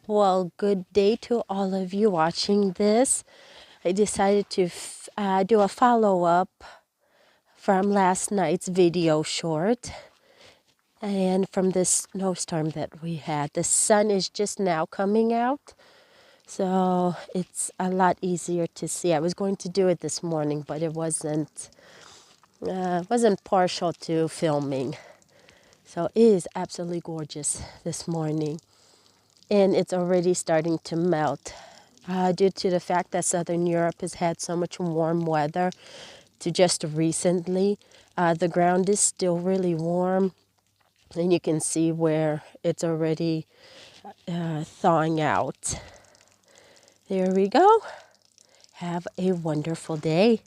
Well, good day to all of you watching this. I decided to do a follow-up from last night's video short and from this snowstorm that we had. The sun is just now coming out, so it's a lot easier to see. I was going to do it this morning, but it wasn't partial to filming. So it is absolutely gorgeous this morning, and it's already starting to melt. Due to the fact that Southern Europe has had so much warm weather to just recently, the ground is still really warm, and you can see where it's already thawing out. There we go. Have a wonderful day.